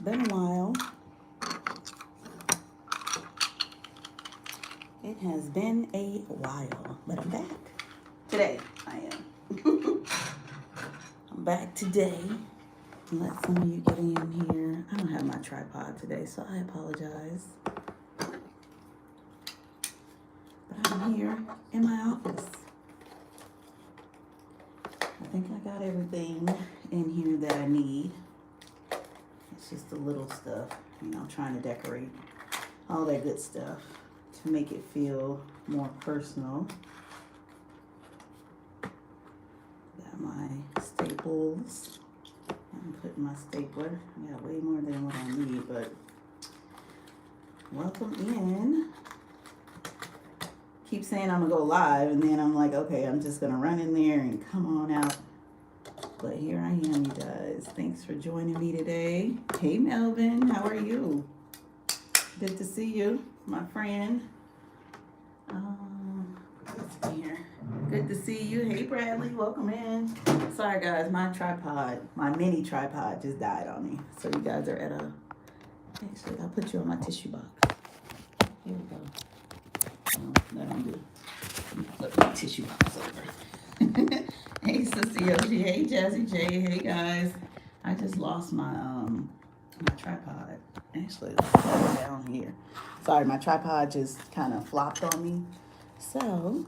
been a while. It has been a while, but I'm back. Today, I am. I'm back today. Let some of you get in here. I don't have my tripod today, so I apologize. But I'm here in my office. I think I got everything in here that I need. It's just the little stuff, trying to decorate all that good stuff to make it feel more personal. Got my staples. I'm putting my stapler. I got way more than what I need, but welcome in. Keep saying I'm gonna go live, and then I'm like, okay, I'm just gonna run in there and come on out. But here I am, you guys. Thanks for joining me today. Hey, Melvin, how are you? Good to see you, my friend. Let's see here. Good to see you. Hey, Bradley, welcome in. Sorry, guys, my mini tripod just died on me. So you guys are at a, actually, I'll put you on my tissue box. Here we go. Oh, that don't do. Flip my tissue box over. Hey, Sister Yoshi. Hey, Jazzy J. Hey, guys. I just lost my my tripod. Actually, it's down here. Sorry, my tripod just kind of flopped on me. So,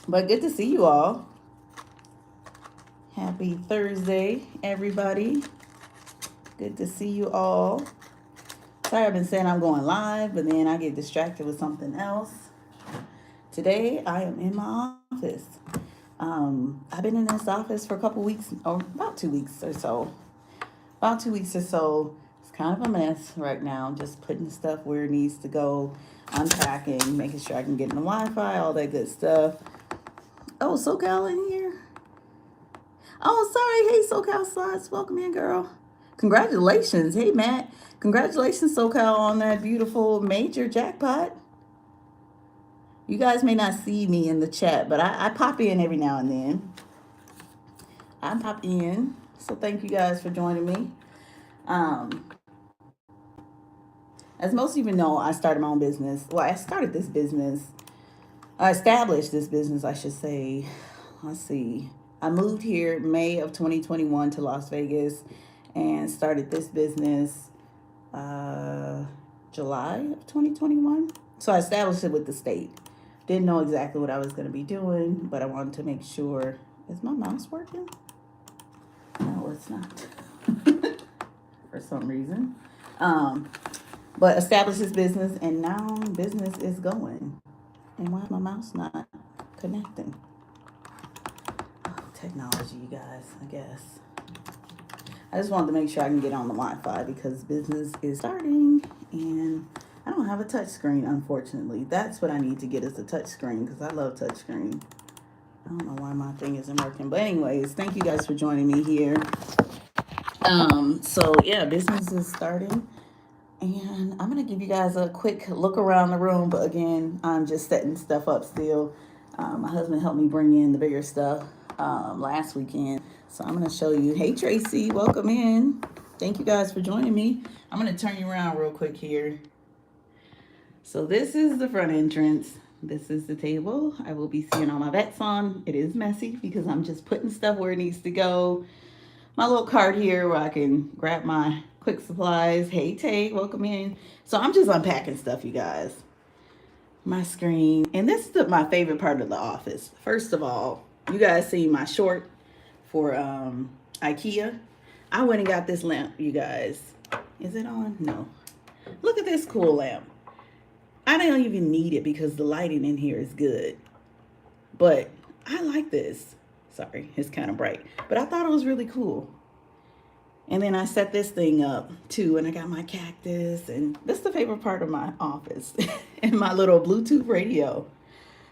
but good to see you all. Happy Thursday, everybody. Good to see you all. Sorry, I've been saying I'm going live, but then I get distracted with something else. Today, I am in my office. I've been in this office for a couple weeks, or about 2 weeks or so. About 2 weeks or so. It's kind of a mess right now. Just putting stuff where it needs to go, unpacking, making sure I can get in the Wi-Fi, all that good stuff. Oh, SoCal in here? Oh, sorry. Hey, SoCal Slots. Welcome in, girl. Congratulations. Hey, Matt. Congratulations, SoCal, on that beautiful major jackpot. You guys may not see me in the chat, but I pop in every now and then. I pop in. So thank you guys for joining me. As most of you know, I started my own business. Well, I started this business. I established this business, I should say. Let's see. I moved here May of 2021 to Las Vegas and started this business July of 2021. So I established it with the state. Didn't know exactly what I was going to be doing, but I wanted to make sure. Is my mouse working? No, it's not. For some reason. But established this business, and now business is going. And why is my mouse not connecting? Oh, technology, you guys, I guess. I just wanted to make sure I can get on the Wi-Fi because business is starting, and I don't have a touch screen, unfortunately. That's what I need to get, is a touch screen, because I love touch screen. I don't know why my thing isn't working. But anyways, thank you guys for joining me here. So yeah, business is starting. And I'm going to give you guys a quick look around the room. But again, I'm just setting stuff up still. My husband helped me bring in the bigger stuff last weekend. So I'm going to show you. Hey, Tracy, welcome in. Thank you guys for joining me. I'm going to turn you around real quick here. So this is the front entrance. This is the table I will be seeing all my bets on. It is messy because I'm just putting stuff where it needs to go. My little cart here where I can grab my quick supplies. Hey, Tay, welcome in. So I'm just unpacking stuff, you guys. My screen. And this is my favorite part of the office. First of all, you guys see my short for IKEA. I went and got this lamp, you guys. Is it on? No. Look at this cool lamp. I don't even need it because the lighting in here is good. But I like this. Sorry, it's kind of bright. But I thought it was really cool. And then I set this thing up too, and I got my cactus, and this is the favorite part of my office, and my little Bluetooth radio.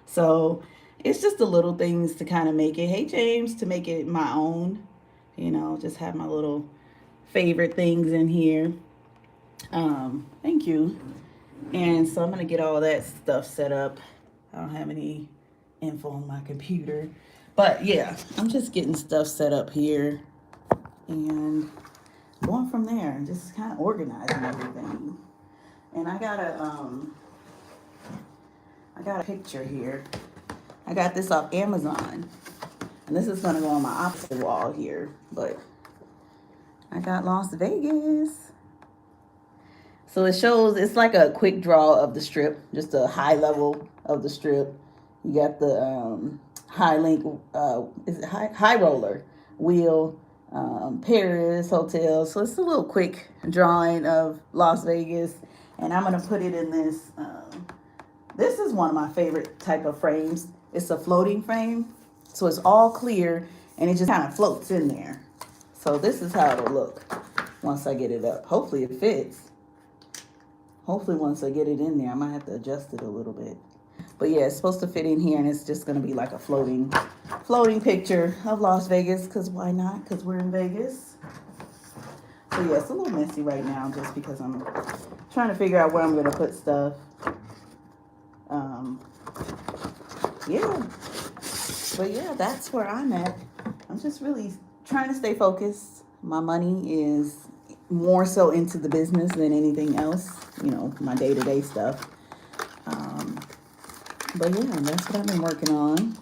So it's just the little things to kind of make it, hey James, to make it my own, just have my little favorite things in here. Thank you. And so I'm going to get all that stuff set up. I don't have any info on my computer. But yeah, I'm just getting stuff set up here. And going from there, just kind of organizing everything. And I got a picture here. I got this off Amazon, and this is gonna go on my opposite wall here. But I got Las Vegas. So it shows, it's like a quick draw of the strip, just a high level of the strip. You got the high link, is it high roller wheel, Paris hotel. So it's a little quick drawing of Las Vegas, and I'm gonna put it in this. This is one of my favorite type of frames. It's a floating frame, so it's all clear, and it just kind of floats in there. So this is how it'll look once I get it up. Hopefully it fits. Hopefully once I get it in there, I might have to adjust it a little bit. But yeah, it's supposed to fit in here, and it's just gonna be like a floating picture of Las Vegas, because why not? Because we're in Vegas. So yeah, it's a little messy right now just because I'm trying to figure out where I'm gonna put stuff. Yeah. But yeah, that's where I'm at. I'm just really trying to stay focused. My money is more so into the business than anything else, you know, my day-to-day stuff. But yeah, that's what I've been working on.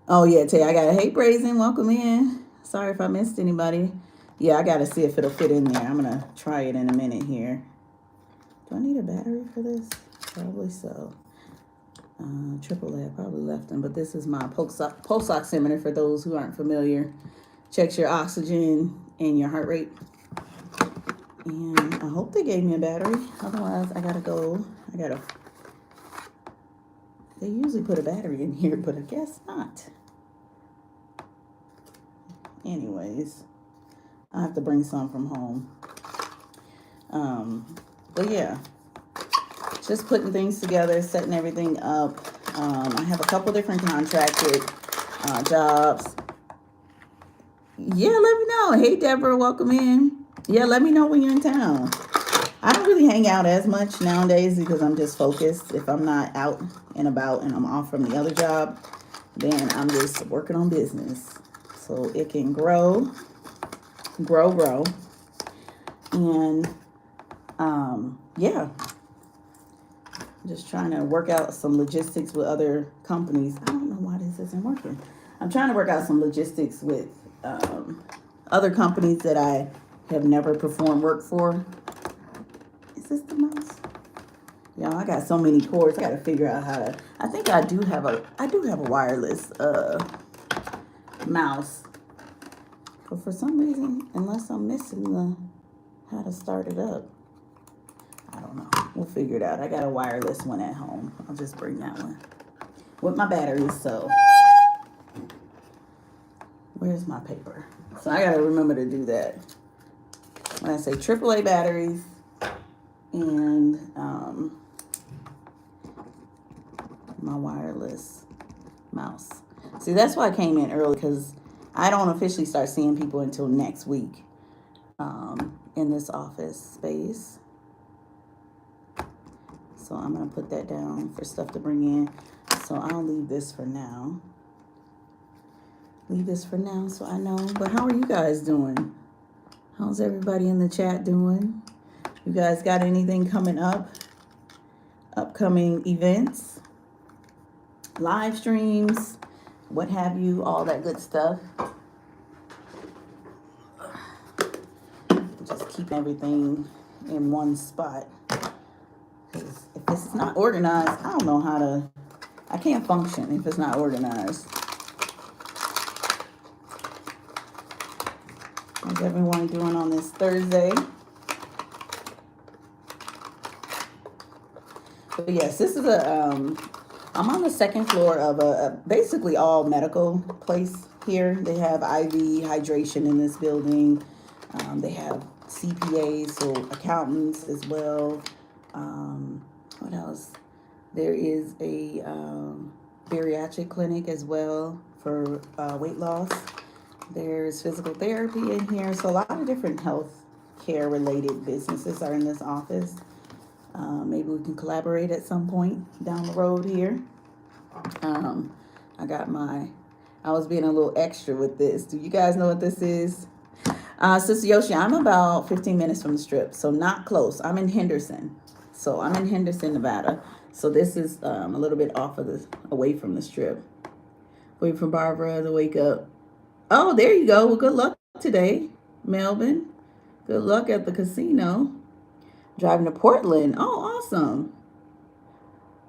Oh yeah, Tay, I got a hey Brazen, welcome in. Sorry if I missed anybody. Yeah, I gotta see if it'll fit in there. I'm gonna try it in a minute here. Do I need a battery for this? Probably so. AAA, I probably left them, but this is my pulse oximeter for those who aren't familiar. Checks your oxygen and your heart rate. And I hope they gave me a battery. Otherwise, they usually put a battery in here, but I guess not. Anyways, I have to bring some from home. But yeah, just putting things together, setting everything up. I have a couple different contracted jobs. Yeah, let me know. Hey, Deborah, welcome in. Yeah, let me know when you're in town. I don't really hang out as much nowadays because I'm just focused. If I'm not out and about and I'm off from the other job, then I'm just working on business so it can grow. And yeah, just trying to work out some logistics with other companies. I don't know why this isn't working. I'm trying to work out some logistics with other companies that I have never performed work for. Is this the mouse? Yeah, I got so many cords. I got to figure out how to. I think I do have a wireless mouse. But for some reason, unless I'm missing how to start it up, I don't know. We'll figure it out. I got a wireless one at home. I'll just bring that one with my batteries. So where's my paper? So I got to remember to do that. When I say AAA batteries and my wireless mouse. See, that's why I came in early, because I don't officially start seeing people until next week in this office space. So I'm going to put that down for stuff to bring in. So I'll leave this for now. So I know. But how are you guys doing? How's everybody in the chat doing? You guys got anything coming up? Upcoming events? Live streams? What have you? All that good stuff. Just keep everything in one spot. Because if it's not organized, I don't know how to... I can't function if it's not organized. How's everyone doing on this Thursday? But yes, this is I'm on the second floor of a basically all medical place here. They have IV hydration in this building. They have CPAs, so accountants as well. What else? There is a bariatric clinic as well for weight loss. There's physical therapy in here. So a lot of different health care related businesses are in this office. Maybe we can collaborate at some point down the road here. I was being a little extra with this. Do you guys know what this is? Sister Yoshi, I'm about 15 minutes from the strip, so not close. I'm in Henderson. So I'm in Henderson, Nevada. So this is a little bit off of the, away from the strip. Wait for Barbara to wake up. Oh, there you go. Well, good luck today, Melvin. Good luck at the casino. Driving to Portland. Oh, awesome.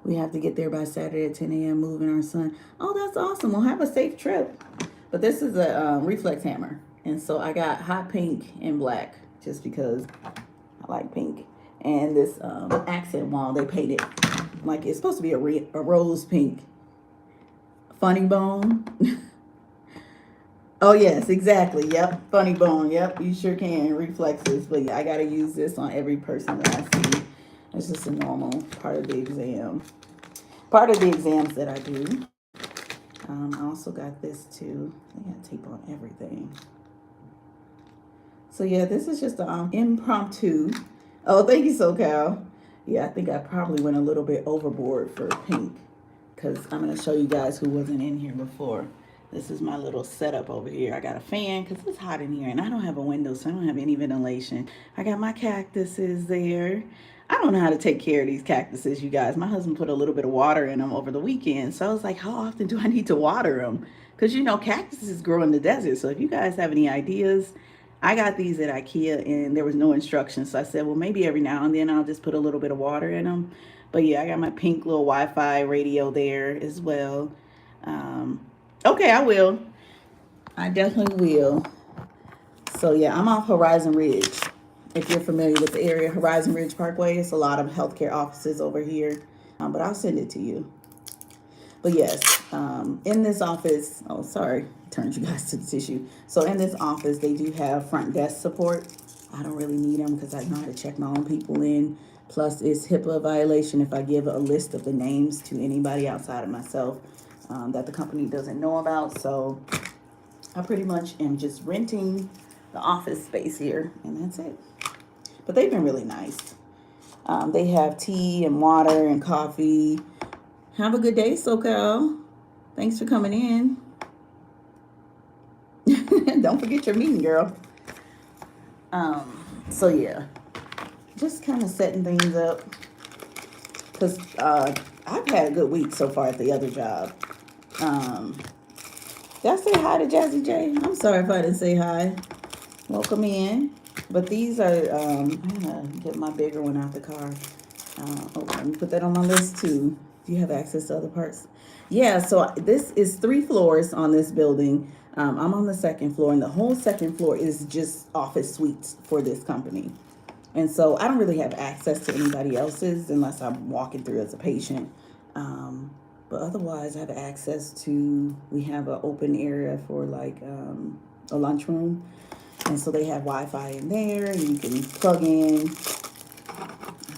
We have to get there by Saturday at 10 a.m. moving our son. Oh, that's awesome. We'll have a safe trip. But this is a reflex hammer. And so I got hot pink and black just because I like pink. And this accent wall, they painted like it's supposed to be a rose pink. Funny bone. Oh, yes, exactly. Yep. Funny bone. Yep. You sure can. Reflexes. But yeah, I got to use this on every person that I see. It's just a normal part of the exam. Part of the exams that I do. I also got this too. I got tape on everything. So yeah, this is just an impromptu. Oh, thank you, SoCal. Yeah, I think I probably went a little bit overboard for pink because I'm going to show you guys who wasn't in here before. This is my little setup over here. I got a fan because it's hot in here and I don't have a window, so I don't have any ventilation. I got my cactuses there. I don't know how to take care of these cactuses, you guys. My husband put a little bit of water in them over the weekend. So I was like, how often do I need to water them? Because, you know, cactuses grow in the desert. So if you guys have any ideas, I got these at IKEA and there was no instructions. So I said, well, maybe every now and then I'll just put a little bit of water in them. But yeah, I got my pink little Wi-Fi radio there as well. Okay, I will. I definitely will. So yeah, I'm off Horizon Ridge. If you're familiar with the area, Horizon Ridge Parkway, it's a lot of healthcare offices over here. But I'll send it to you. But yes, in this office, oh, sorry, turned you guys to the tissue. So in this office, they do have front desk support. I don't really need them because I know how to check my own people in. Plus, it's HIPAA violation if I give a list of the names to anybody outside of myself that the company doesn't know about. So I pretty much am just renting the office space here, and that's it. But they've been really nice. They have tea and water and coffee. Have a good day, SoCal. Thanks for coming in. Don't forget your meeting, girl. So yeah, just kind of setting things up. Because I've had a good week so far at the other job. Did I say hi to Jazzy J? I'm sorry if I didn't say hi. Welcome in. But these are, I'm going to get my bigger one out the car. Let me put that on my list too. Do you have access to other parts? Yeah, so this is 3 floors on this building. I'm on the 2nd floor, and the whole 2nd floor is just office suites for this company. And so I don't really have access to anybody else's unless I'm walking through as a patient. But otherwise, I have access to, we have an open area for like a lunchroom. And so they have Wi-Fi in there, and you can plug in. I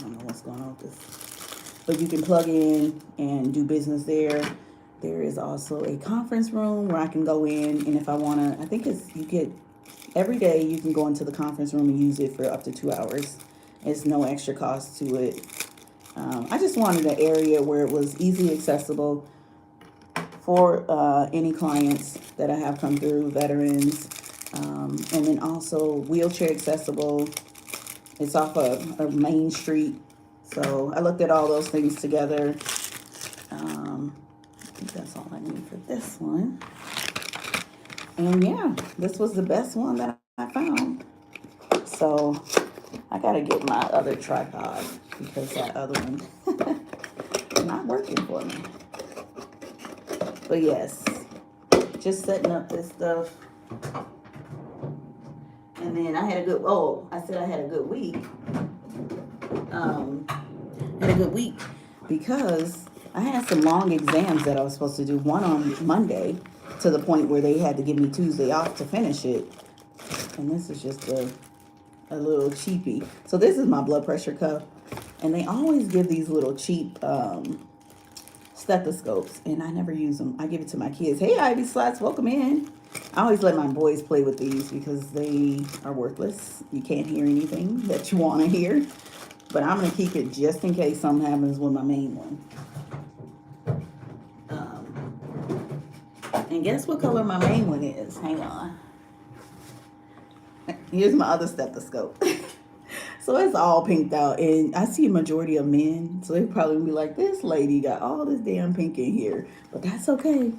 don't know what's going on with this. But you can plug in and do business there. There is also a conference room where I can go in, and if I want to, I think it's, you get, every day you can go into the conference room and use it for up to 2 hours. There's no extra cost to it. I just wanted an area where it was easily accessible for any clients that I have come through, veterans, and then also wheelchair accessible. It's off of Main Street. So I looked at all those things together. I think that's all I need for this one. And yeah, this was the best one that I found. So I gotta get my other tripod because that other one is not working for me. But yes, just setting up this stuff. And then I had a good, I said I had a good week. Had a good week because I had some long exams that I was supposed to do. One on Monday to the point where they had to give me Tuesday off to finish it. And this is just a little cheapie. So this is my blood pressure cuff. And they always give these little cheap stethoscopes. And I never use them. I give it to my kids. Hey, Ivy Slots, welcome in. I always let my boys play with these because they are worthless. You can't hear anything that you want to hear. But I'm going to keep it just in case something happens with my main one. And guess what color my main one is? Hang on. Here's my other stethoscope. So it's all pinked out, and I see a majority of men, so they probably be like, "This lady got all this damn pink in here," but that's okay.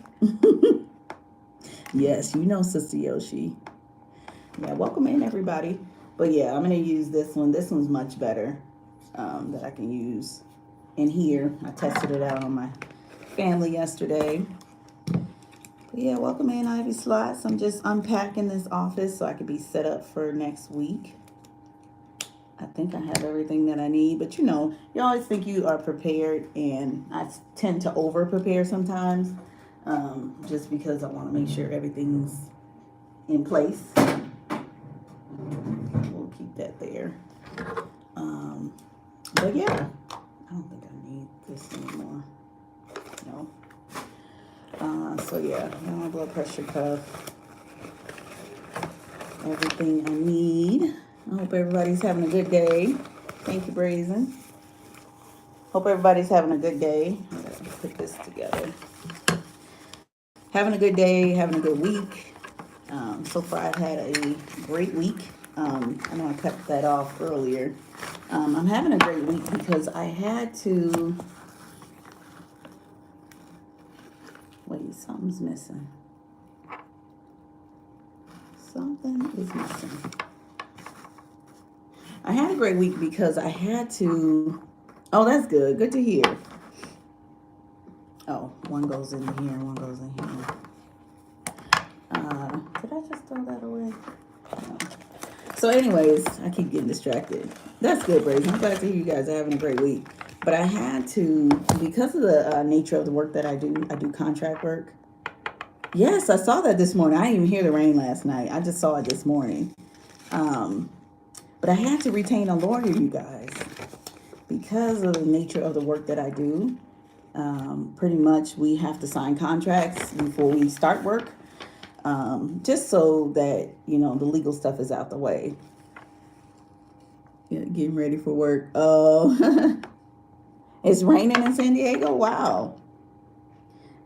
Yes, you know, Sister Yoshi. Yeah, welcome in everybody. But yeah, I'm gonna use this one. This one's much better that I can use in here. I tested it out on my family yesterday. But yeah, welcome in Ivy Slots. I'm just unpacking this office so I could be set up for next week. I think I have everything that I need, but you know, you always think you are prepared, and I tend to over prepare sometimes, just because I want to make sure everything's in place. We'll keep that there. But yeah, I don't think I need this anymore. No. So yeah, my blood pressure cuff, everything I need. I hope everybody's having a good day. Thank you, Brazen. Hope everybody's having a good day. I gotta put this together. Having a good day, having a good week. So far, I've had a great week. I know I cut that off earlier. I'm having a great week because I had to. Wait, something's missing. Something is missing. I had a great week because I had to. Oh, that's good. Good to hear. Oh, one goes in here and one goes in here. Did I just throw that away? No. So anyways, I keep getting distracted. That's good, Brazen. I'm glad to hear you guys are having a great week. But I had to, because of the nature of the work that I do contract work. Yes, I saw that this morning. I didn't even hear the rain last night. I just saw it this morning. But I had to retain a lawyer, you guys, because of the nature of the work that I do. Pretty much we have to sign contracts before we start work, just so that, you know, the legal stuff is out the way. Yeah, getting ready for work. Oh, it's raining in San Diego? Wow.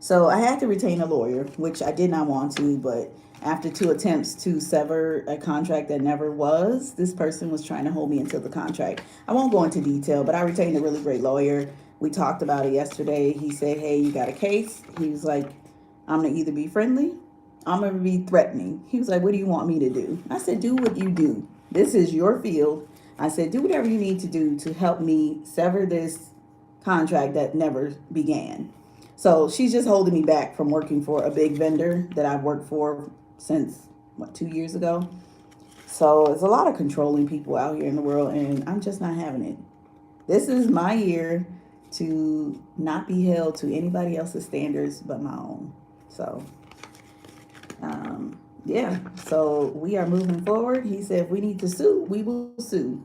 So I had to retain a lawyer, which I did not want to, but after 2 attempts to sever a contract that never was, this person was trying to hold me until the contract. I won't go into detail, but I retained a really great lawyer. We talked about it yesterday. He said, "Hey, you got a case?" He was like, "I'm going to either be friendly, I'm going to be threatening." He was like, "What do you want me to do?" I said, "Do what you do. This is your field." I said, "Do whatever you need to do to help me sever this contract that never began." So she's just holding me back from working for a big vendor that I've worked for since, 2 years ago. So there's a lot of controlling people out here in the world, and I'm just not having it. This is my year to not be held to anybody else's standards but my own. So, yeah. So we are moving forward. He said if we need to sue, we will sue.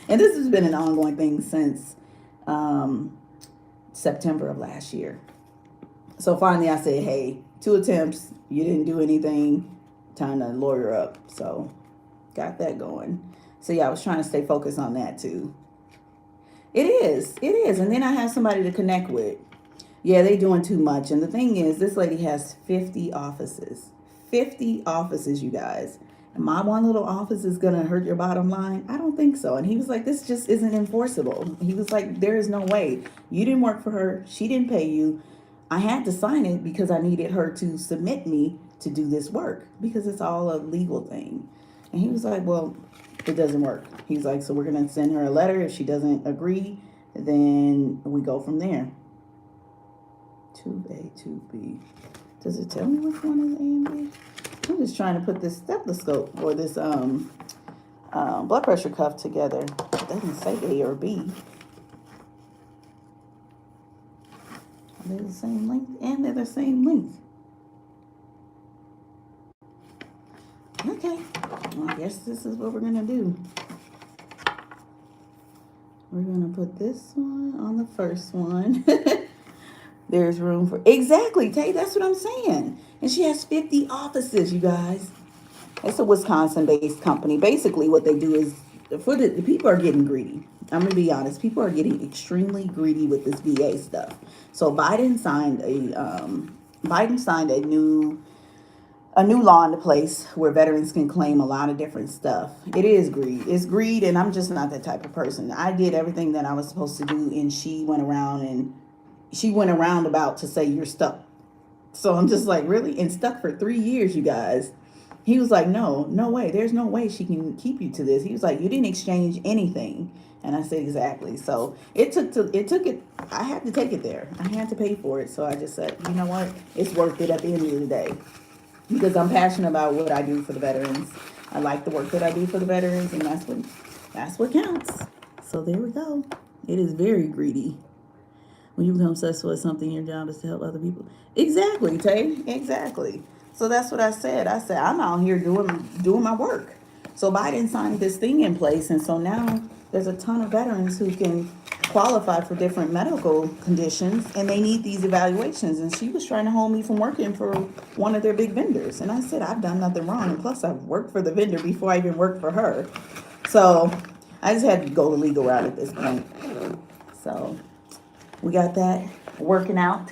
And this has been an ongoing thing since September of last year. So finally I said, "Hey, 2 attempts, you didn't do anything, time to lawyer up." So got that going. So yeah, I was trying to stay focused on that too. It is. And then I have somebody to connect with. Yeah, they doing too much. And the thing is, this lady has 50 offices. 50 offices, you guys. And my one little office is going to hurt your bottom line? I don't think so. And he was like, "This just isn't enforceable." He was like, "There is no way. You didn't work for her. She didn't pay you. I had to sign it because I needed her to submit me to do this work because it's all a legal thing." And he was like, "Well, it doesn't work." He's like, "So we're going to send her a letter. If she doesn't agree, then we go from there." 2A, 2B. Does it tell me which one is A and B? I'm just trying to put this stethoscope or this blood pressure cuff together. It doesn't say A or B. They're the same length, and they're the same length. Okay, well, I guess this is what we're gonna do. We're gonna put this one on the first one. There's room for, exactly, Tay, that's what I'm saying. And she has 50 offices, you guys. It's a Wisconsin-based company. Basically, what they do is, for the people are getting greedy. I'm gonna be honest. People are getting extremely greedy with this VA stuff. So Biden signed a new a new law into place where veterans can claim a lot of different stuff. It is greed. It's greed, and I'm just not that type of person. I did everything that I was supposed to do, and she went around about to say you're stuck. So I'm just like, really? And stuck for 3 years, you guys. He was like, no, no way. There's no way she can keep you to this. He was like, you didn't exchange anything. And I said, exactly. So it took it. I had to take it there. I had to pay for it. So I just said, you know what? It's worth it at the end of the day, because I'm passionate about what I do for the veterans. I like the work that I do for the veterans, and that's what counts. So there we go. It is very greedy. When you become successful at something, your job is to help other people. Exactly, Tay. Exactly. So that's what I said. I said I'm out here doing my work. So Biden signed this thing in place, and so now there's a ton of veterans who can qualify for different medical conditions, and they need these evaluations. And she was trying to hold me from working for one of their big vendors, and I said I've done nothing wrong, and plus I've worked for the vendor before I even worked for her. So I just had to go the legal route at this point. So we got that working out.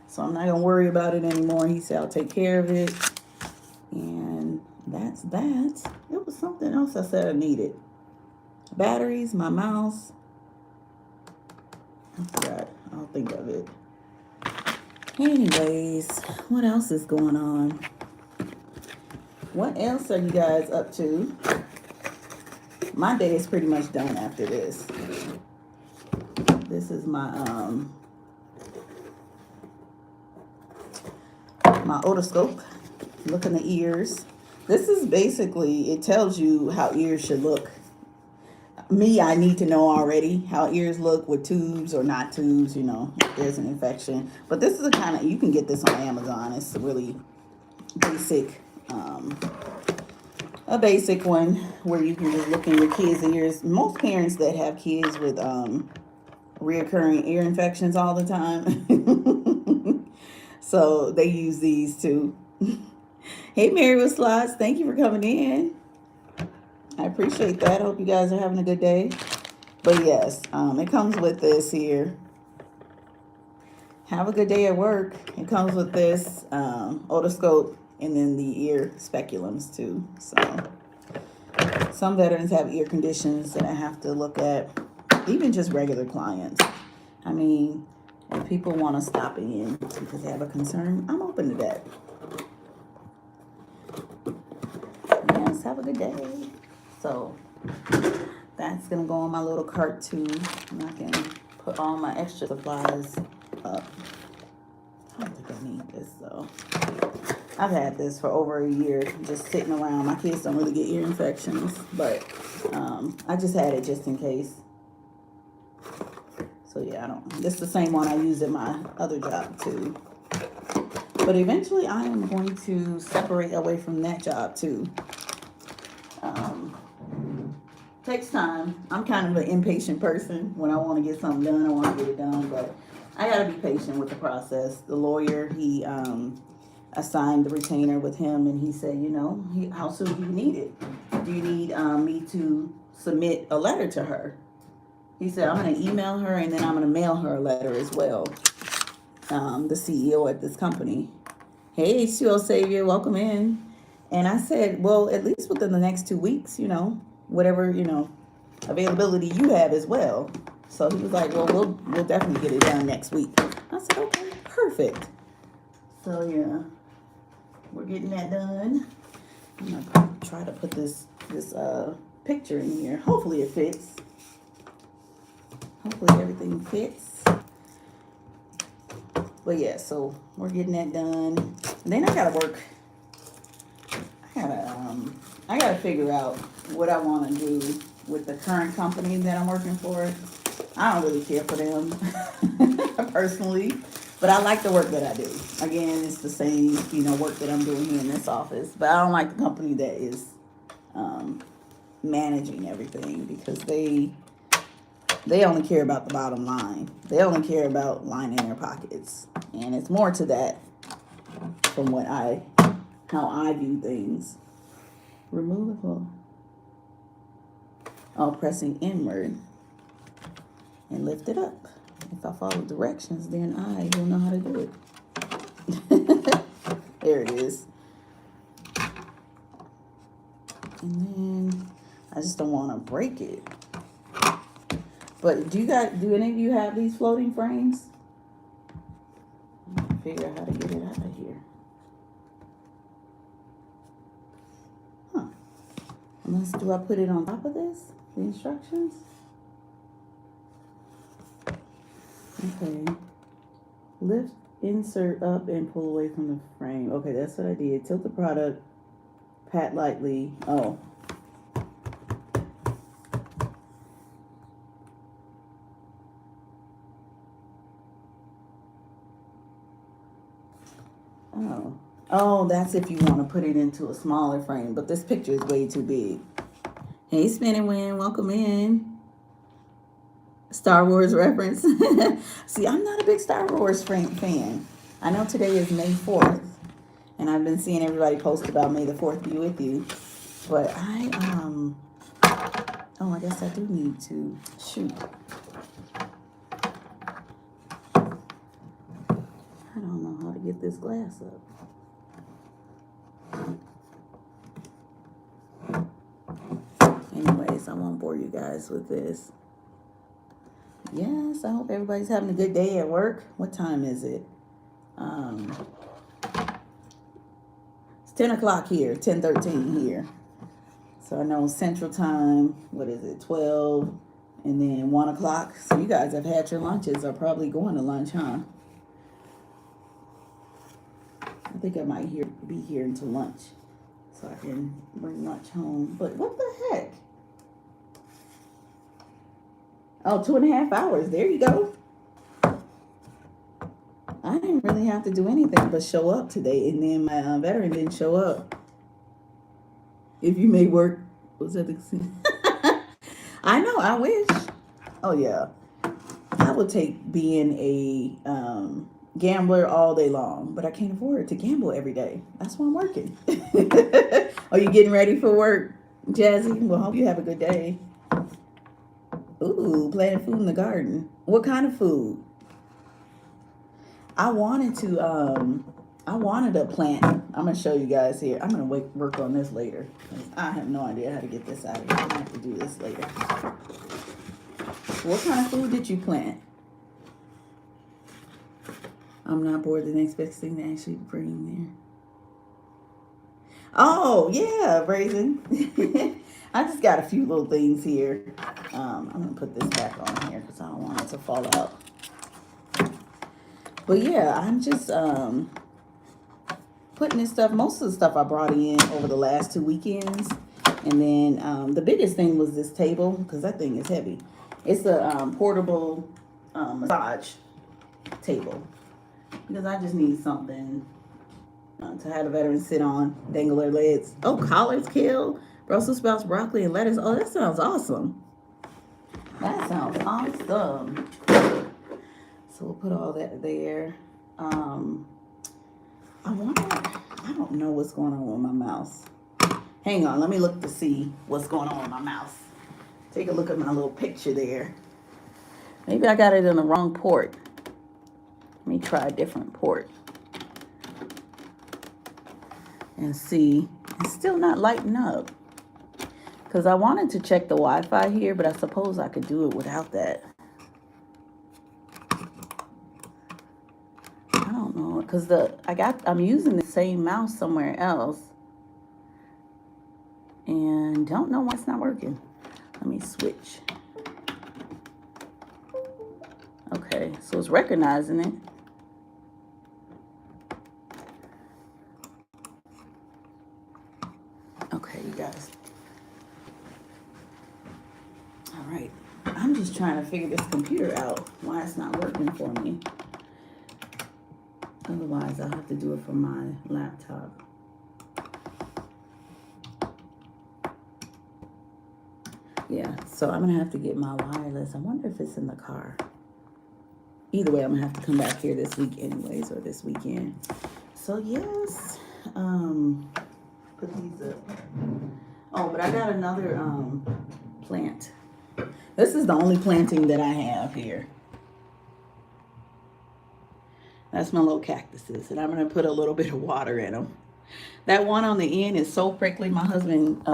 So I'm not going to worry about it anymore. He said I'll take care of it. And that's that. It was something else I said I needed. Batteries, my mouse. I forgot. I'll think of it. Anyways, what else is going on? What else are you guys up to? My day is pretty much done after this. This is my otoscope. Look in the ears. This is basically, it tells you how ears should look. Me, I need to know already how ears look with tubes or not tubes, if there's an infection. But this is you can get this on Amazon. It's a really basic, a basic one where you can just look in your kids' ears. Most parents that have kids with reoccurring ear infections all the time. So they use these too. Hey, Mary with Slides, thank you for coming in. I appreciate that. I hope you guys are having a good day. But yes, it comes with this here. Have a good day at work. It comes with this otoscope and then the ear speculums too. So some veterans have ear conditions that I have to look at. Even just regular clients. I mean, if people want to stop in because they have a concern, I'm open to that. Yes, have a good day. So that's going to go on my little cart too. And I can put all my extra supplies up. I don't think I need this though. I've had this for over a year, just sitting around. My kids don't really get ear infections, but I just had it just in case. So yeah, this is the same one I use at my other job too. But eventually I am going to separate away from that job too. Takes time. I'm kind of an impatient person. When I want to get something done, I want to get it done. But I got to be patient with the process. The lawyer, he assigned the retainer with him, and he said, how soon do you need it? Do you need me to submit a letter to her? He said, I'm going to email her, and then I'm going to mail her a letter as well. The CEO at this company. Hey, H2O Savior, welcome in. And I said, well, at least within the next 2 weeks, whatever, availability you have as well. So he was like, well, we'll definitely get it done next week. I said, okay, perfect. So yeah, we're getting that done. I'm gonna try to put this picture in here. Hopefully it fits. Hopefully everything fits. But yeah, so we're getting that done. And then I gotta work. I gotta figure out what I want to do with the current company that I'm working for. I don't really care for them personally, but I like the work that I do. Again, it's the same, work that I'm doing here in this office, but I don't like the company that is managing everything, because they only care about the bottom line. They only care about lining their pockets, and it's more to that from how I view things. Removable. Pressing inward and lift it up. If I follow directions, then I will know how to do it. There it is. And then I just don't want to break it. But do any of you have these floating frames? I'm trying to figure out how to get it out of here. Huh. Unless, do I put it on top of this? The instructions? Okay. Lift, insert up, and pull away from the frame. Okay, that's what I did. Tilt the product, pat lightly. Oh. Oh. Oh, that's if you want to put it into a smaller frame, but this picture is way too big. Hey, Spinning Wind, welcome in. Star Wars reference. See, I'm not a big Star Wars fan. I know today is May 4th, and I've been seeing everybody post about May the 4th be with you. But oh, I guess I do need to shoot. I don't know how to get this glass up. Anyways, I won't bore you guys with this. Yes, I hope everybody's having a good day at work. What time is it? It's 10 o'clock here, 10:13 here. So I know Central Time, what is it, 12, and then 1 o'clock. So you guys have had your lunches, are probably going to lunch, huh? I think I might be here until lunch, so I can bring lunch home. But what the heck? Oh, 2.5 hours. There you go. I didn't really have to do anything but show up today, and then my veteran didn't show up. If you may work, was that the I know, I wish. Oh yeah, I would take being a gambler all day long, but I can't afford to gamble every day. That's why I'm working. Are you getting ready for work, Jazzy? Well, hope you have a good day. Ooh, planting food in the garden. What kind of food? I wanted a plant. I'm gonna show you guys here. I'm gonna work on this later. I have no idea how to get this out of here. I'm gonna have to do this later. What kind of food did you plant? I'm not bored. The next best thing to actually bring there. Oh yeah, Brazen. I just got a few little things here. I'm gonna put this back on here because I don't want it to fall out. But yeah, I'm just putting this stuff. Most of the stuff I brought in over the last 2 weekends, and then the biggest thing was this table because that thing is heavy. It's a portable massage table because I just need something to have the veterans sit on, dangle their legs. Oh, collards, kale, Brussels sprouts, broccoli, and lettuce. Oh, that sounds awesome. That sounds awesome. So we'll put all that there. I don't know what's going on with my mouse. Hang on, let me look to see what's going on with my mouse. Take a look at my little picture there. Maybe I got it in the wrong port. Let me try a different port. And see, it's still not lighting up. Because I wanted to check the Wi-Fi here, but I suppose I could do it without that. I don't know, because I'm using the same mouse somewhere else. And don't know why it's not working. Let me switch. Okay, so it's recognizing it. Okay, you guys. All right. I'm just trying to figure this computer out, why it's not working for me. Otherwise, I'll have to do it from my laptop. Yeah, so I'm going to have to get my wireless. I wonder if it's in the car. Either way, I'm going to have to come back here this week anyways, or this weekend. So, yes. Put these up. Oh, but I got another plant. This is the only planting that I have here. That's my little cactuses. And I'm going to put a little bit of water in them. That one on the end is so prickly. My husband,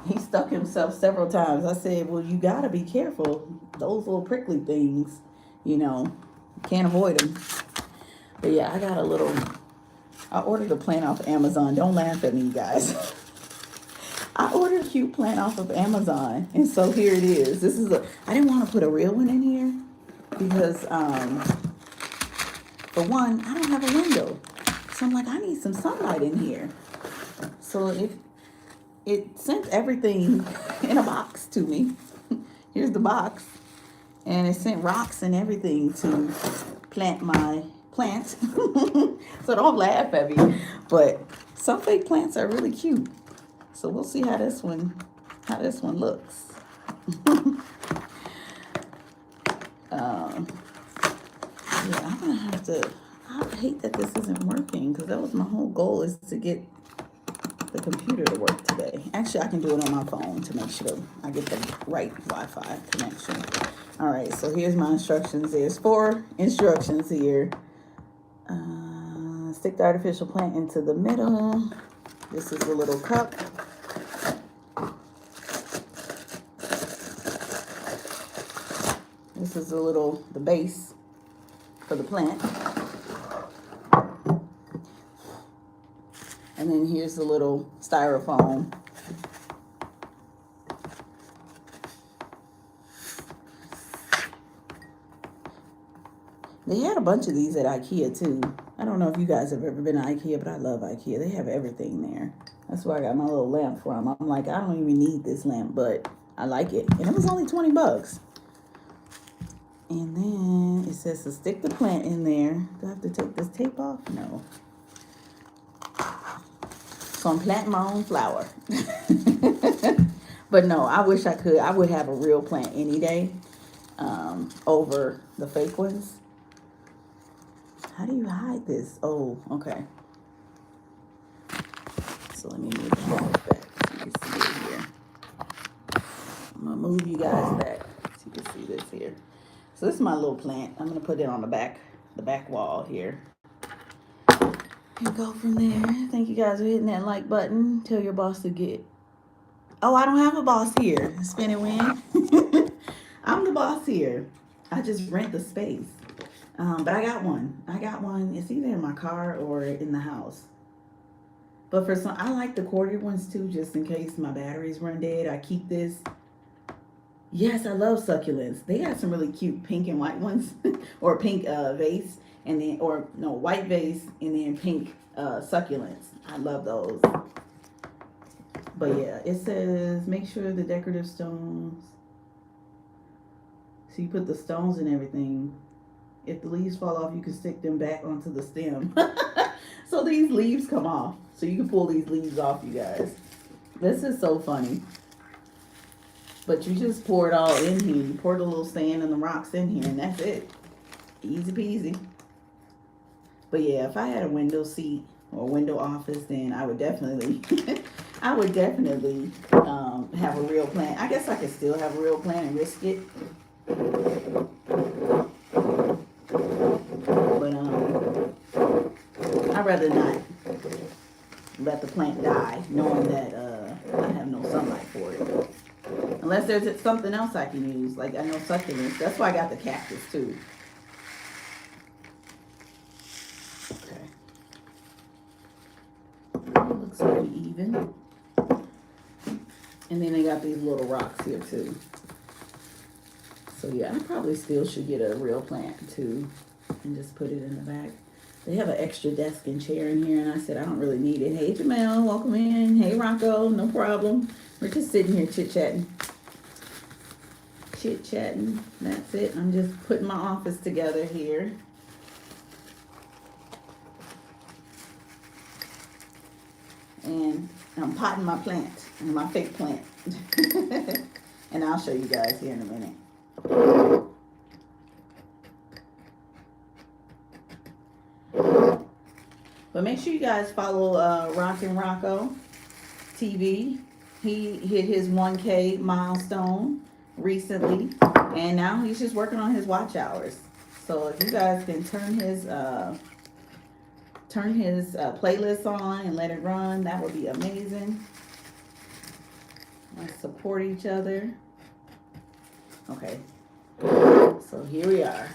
he stuck himself several times. I said, well, you got to be careful. Those little prickly things, you know, can't avoid them. But yeah, I got a little, I ordered a plant off Amazon. Don't laugh at me, you guys. I ordered a cute plant off of Amazon. And so here it is. This is I didn't want to put a real one in here because, for one, I don't have a window. So I'm like, I need some sunlight in here. So it sent everything in a box to me. Here's the box. And it sent rocks and everything to plant my plant. So don't laugh at me. But some fake plants are really cute. So we'll see how this one looks. Yeah, I'm gonna have to. I hate that this isn't working because that was my whole goal, is to get the computer to work today. Actually, I can do it on my phone to make sure I get the right Wi-Fi connection. All right, so here's my instructions. There's 4 instructions here. Stick the artificial plant into the middle. This is a little cup. This is the base for the plant. And then here's the little styrofoam. They had a bunch of these at IKEA too. I don't know if you guys have ever been to IKEA, but I love IKEA. They have everything there. That's where I got my little lamp from. I'm like, I don't even need this lamp, but I like it. And it was only 20 bucks. And then it says to stick the plant in there. Do I have to take this tape off? No. So I'm planting my own flower. But no, I wish I could. I would have a real plant any day over the fake ones. How do you hide this? Oh, okay. So let me move the box back so you can see it here. I'm going to move you guys back so you can see this here. So this is my little plant. I'm going to put it on the back wall here. And go from there. Thank you guys for hitting that like button. Tell your boss to get. Oh, I don't have a boss here. Spinning win. I'm the boss here. I just rent the space. But I got one. It's either in my car or in the house. But for some, I like the corded ones too, just in case my batteries run dead. I keep this. Yes, I love succulents. They got some really cute pink and white ones, or pink vase, and then white vase and then pink succulents. I love those. But yeah, it says make sure the decorative stones. So you put the stones and everything. If the leaves fall off, you can stick them back onto the stem. So these leaves come off. So you can pull these leaves off, you guys. This is so funny. But you just pour it all in here. You pour the little sand and the rocks in here, and that's it. Easy peasy. But yeah, if I had a window seat or window office, then I would definitely, have a real plant. I guess I could still have a real plant and risk it. But I'd rather not let the plant die, knowing that I have no sunlight for it. Unless there's something else I can use, like I know succulents. That's why I got the cactus too. Okay. It looks pretty even. And then they got these little rocks here too. So yeah, I probably still should get a real plant too and just put it in the back. They have an extra desk and chair in here, and I said I don't really need it. Hey Jamel, welcome in. Hey Rocco, no problem. We're just sitting here chit-chatting. Chit-chatting, that's it. I'm just putting my office together here. And I'm potting my plant, my fake plant. And I'll show you guys here in a minute. But make sure you guys follow Rockin' Rocco TV. He hit his 1K milestone recently, and now he's just working on his watch hours. So if you guys can turn his playlist on and let it run, that would be amazing. Let's support each other. Okay, so here we are.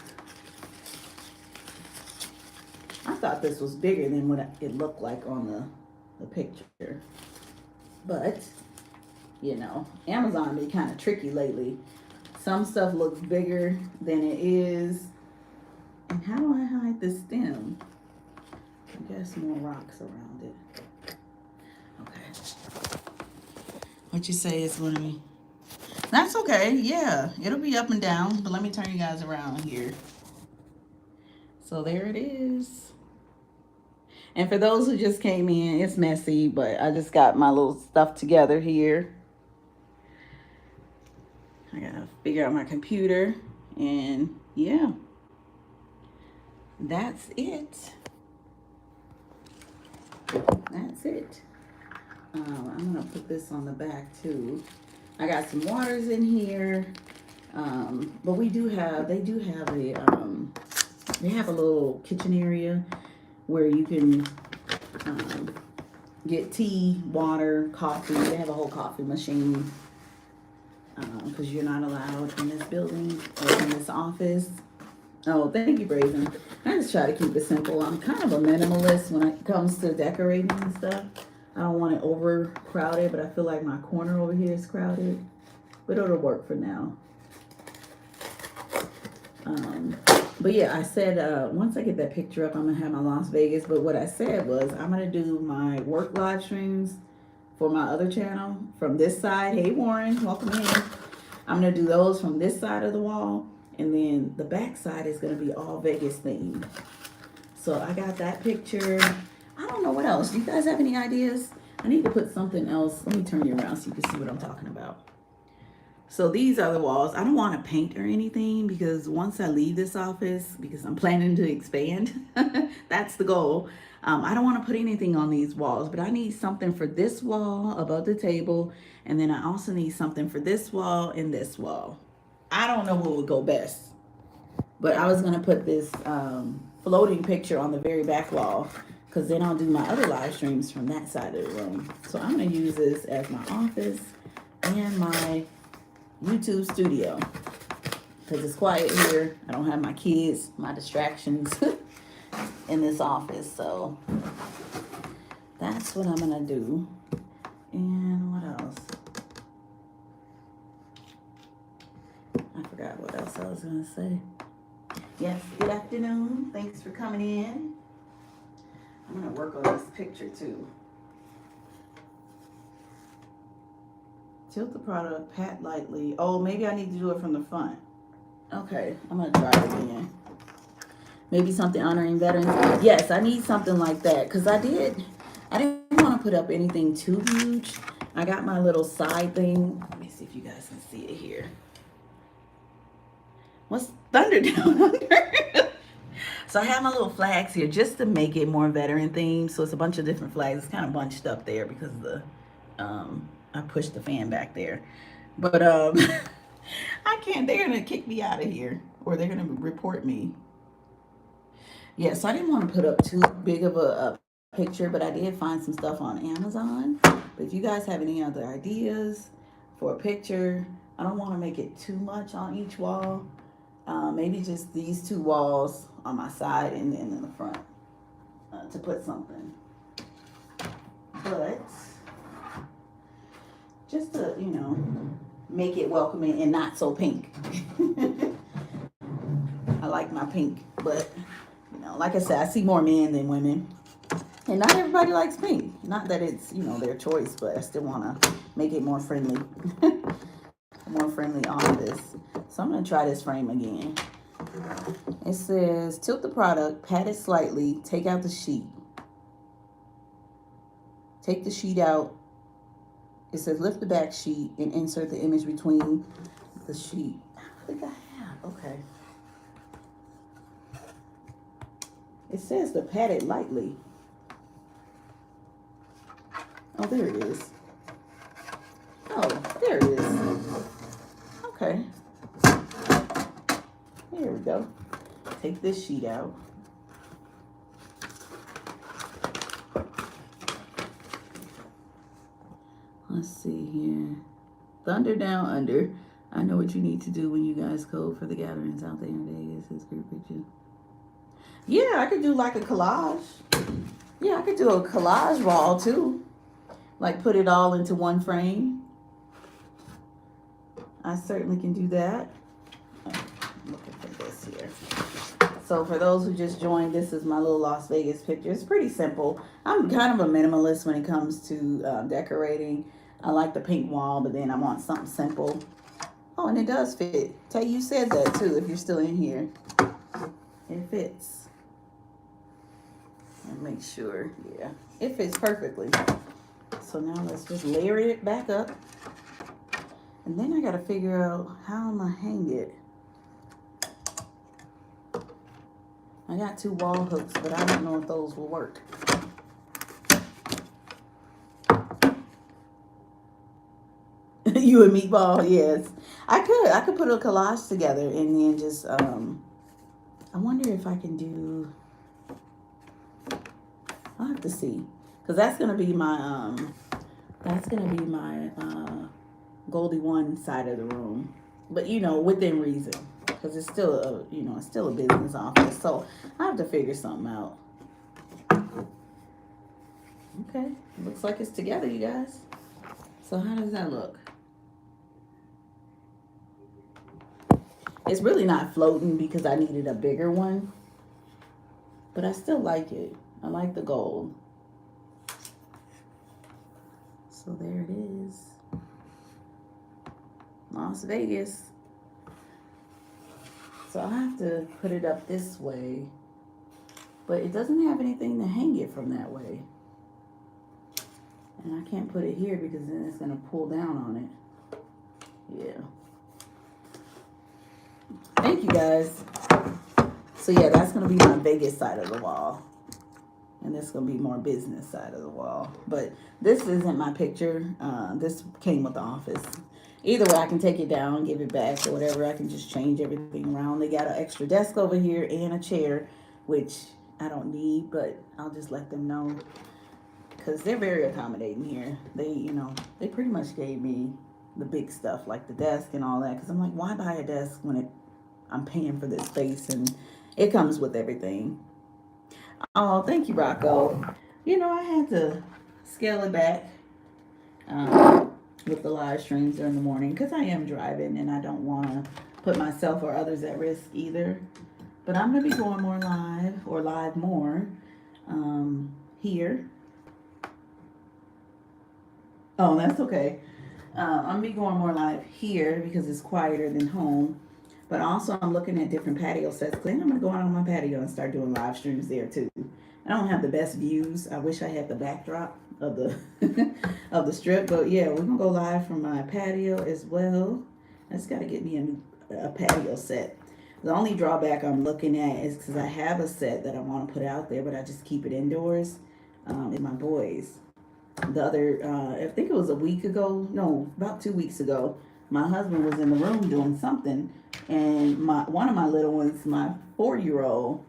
I thought this was bigger than what it looked like on the picture. But, you know, Amazon be kind of tricky lately. Some stuff looks bigger than it is. And how do I hide the stem? I guess more rocks around it. Okay. What you say is going to be? That's okay. Yeah, it'll be up and down. But let me turn you guys around here. So there it is. And for those who just came in, it's messy, but I just got my little stuff together here. I gotta figure out my computer, and yeah, that's it. That's it. I'm gonna put this on the back too. I got some waters in here, but they do have they have a little kitchen area where you can get tea, water, coffee. They have a whole coffee machine because you're not allowed in this building or in this office. Oh, thank you, Brazen. I just try to keep it simple. I'm kind of a minimalist when it comes to decorating and stuff. I don't want it overcrowded, but I feel like my corner over here is crowded. But it'll work for now. But yeah, I said once I get that picture up, I'm going to have my Las Vegas. But what I said was I'm going to do my work live streams for my other channel from this side. Hey, Warren, welcome in. I'm going to do those from this side of the wall. And then the back side is going to be all Vegas themed. So I got that picture. I don't know what else. Do you guys have any ideas? I need to put something else. Let me turn you around so you can see what I'm talking about. So these are the walls. I don't want to paint or anything because once I leave this office, because I'm planning to expand, that's the goal. I don't want to put anything on these walls, but I need something for this wall above the table. And then I also need something for this wall and this wall. I don't know what would go best, but I was going to put this floating picture on the very back wall because then I'll do my other live streams from that side of the room. So I'm going to use this as my office and my YouTube studio because it's quiet here. I don't have my kids, my distractions in this office. So that's what I'm gonna do. And what else? I forgot what else I was gonna say. Yes, good afternoon. Thanks for coming in. I'm gonna work on this picture too. Tilt the product, pat lightly. Oh, maybe I need to do it from the front. Okay, I'm gonna try it again. Maybe something honoring veterans. Yes, I need something like that because I didn't want to put up anything too huge. I got my little side thing. Let me see if you guys can see it here. What's thunder down under? So I have my little flags here just to make it more veteran themed. So it's a bunch of different flags. It's kind of bunched up there because of the I pushed the fan back there. But I can't. They're gonna kick me out of here, or they're gonna report me. Yeah, so I didn't want to put up too big of a picture, but I did find some stuff on Amazon. But if you guys have any other ideas for a picture, I don't want to make it too much on each wall. Maybe just these two walls on my side and then in the front to put something. But just to, you know, make it welcoming and not so pink. I like my pink, but, you know, like I said, I see more men than women. And not everybody likes pink. Not that it's, you know, their choice, but I still want to make it more friendly. More friendly on this. So I'm going to try this frame again. It says, tilt the product, pat it slightly, take out the sheet. Take the sheet out. It says lift the back sheet and insert the image between the sheet. I think I have. Okay. It says to pat it lightly. Oh, there it is. Oh, there it is. Okay. Here we go. this sheet out. Let's see here. Thunder Down Under. I know what you need to do when you guys go for the gatherings out there in Vegas. His group picture. Yeah, I could do like a collage. Yeah, I could do a collage wall too. Like put it all into one frame. I certainly can do that. I'm looking for this here. So for those who just joined, this is my little Las Vegas picture. It's pretty simple. I'm kind of a minimalist when it comes to decorating. I like the pink wall, but then I want something simple. Oh, and it does fit. Tay, you said that too, if you're still in here. It fits. And make sure, yeah, it fits perfectly. So now let's just layer it back up. And then I gotta figure out how I'm gonna hang it. I got 2 wall hooks, but I don't know if those will work. You a meatball, yes. I could put a collage together and then just I wonder if I can do, I'll have to see. Cause that's gonna be my Goldie One side of the room. But you know, within reason. Because it's still a, you know, it's still a business office. So I have to figure something out. Okay, looks like it's together, you guys. So how does that look? It's really not floating because I needed a bigger one. But I still like it. I like the gold. So there it is. Las Vegas. So I have to put it up this way, but it doesn't have anything to hang it from that way. And I can't put it here because then it's gonna pull down on it. Yeah. Thank you guys. So yeah, that's gonna be my Vegas side of the wall. And this is gonna be more business side of the wall. But this isn't my picture. This came with the office. Either way, I can take it down, give it back, or whatever. I can just change everything around. They got an extra desk over here and a chair, which I don't need, but I'll just let them know. Because they're very accommodating here. They, you know, they pretty much gave me the big stuff, like the desk and all that. Because I'm like, why buy a desk when I'm paying for this space? And it comes with everything. Oh, thank you, Rocco. You know, I had to scale it back. With the live streams during the morning because I am driving and I don't want to put myself or others at risk either. But I'm going to be going more live or live more here. Oh, that's okay. I'm going to be going more live here because it's quieter than home. But also I'm looking at different patio sets. Then I'm going to go out on my patio and start doing live streams there too. I don't have the best views. I wish I had the backdrop of the of the strip, but yeah, we're gonna go live from my patio as well. I just gotta get me a patio set. The only drawback I'm looking at is because I have a set that I want to put out there, but I just keep it indoors in my boys. The other, I think it was a week ago, no, about 2 weeks ago, my husband was in the room doing something, and one of my little ones, my 4-year-old,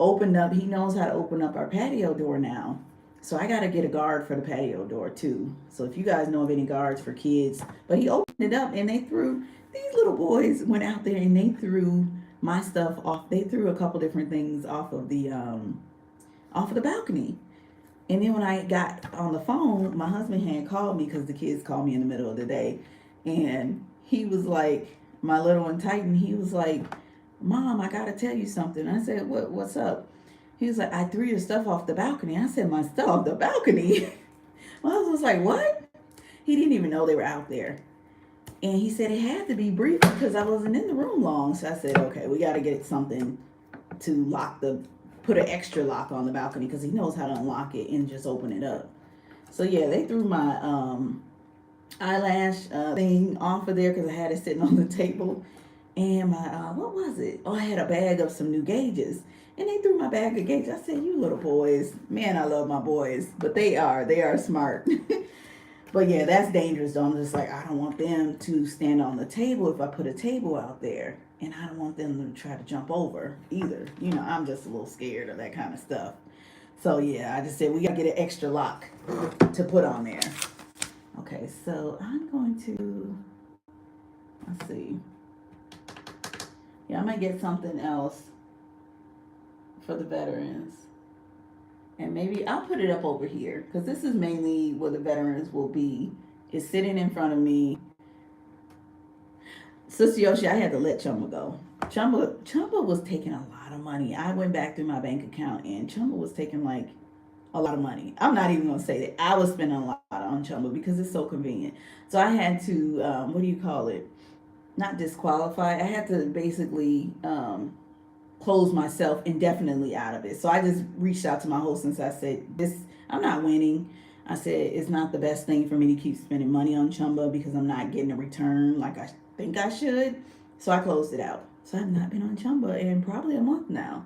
opened up. He knows how to open up our patio door now. So I got to get a guard for the patio door too. So if you guys know of any guards for kids, but he opened it up and these little boys went out there and they threw my stuff off. They threw a couple different things off of the balcony. And then when I got on the phone, my husband had called me because the kids called me in the middle of the day. And he was like, my little one Titan, he was like, Mom, I got to tell you something. I said, what's up? He was like, I threw your stuff off the balcony. I said, my stuff off the balcony? My husband was like, what? He didn't even know they were out there. And he said it had to be brief because I wasn't in the room long. So I said, okay, we got to get something to put an extra lock on the balcony because he knows how to unlock it and just open it up. So yeah, they threw my eyelash thing off of there because I had it sitting on the table. And my, what was it? Oh, I had a bag of some new gauges. And they threw my bag of gauges. I said, you little boys. Man, I love my boys. But they are smart. But yeah, that's dangerous though. I'm just like, I don't want them to stand on the table if I put a table out there. And I don't want them to try to jump over either. You know, I'm just a little scared of that kind of stuff. So yeah, I just said we gotta get an extra lock to put on there. Okay, so I'm going to, let's see. Yeah, I might get something else for the veterans. And maybe I'll put it up over here because this is mainly where the veterans will be. It's sitting in front of me. Sister Yoshi, I had to let Chumba go. Chumba was taking a lot of money. I went back through my bank account and Chumba was taking like a lot of money. I'm not even gonna say that. I was spending a lot on Chumba because it's so convenient. So I had to, what do you call it? Not disqualify. I had to basically close myself indefinitely out of it. So I just reached out to my host and I said, "This, I'm not winning." I said it's not the best thing for me to keep spending money on Chumba because I'm not getting a return like I think I should. So I closed it out. So I've not been on Chumba in probably a month now.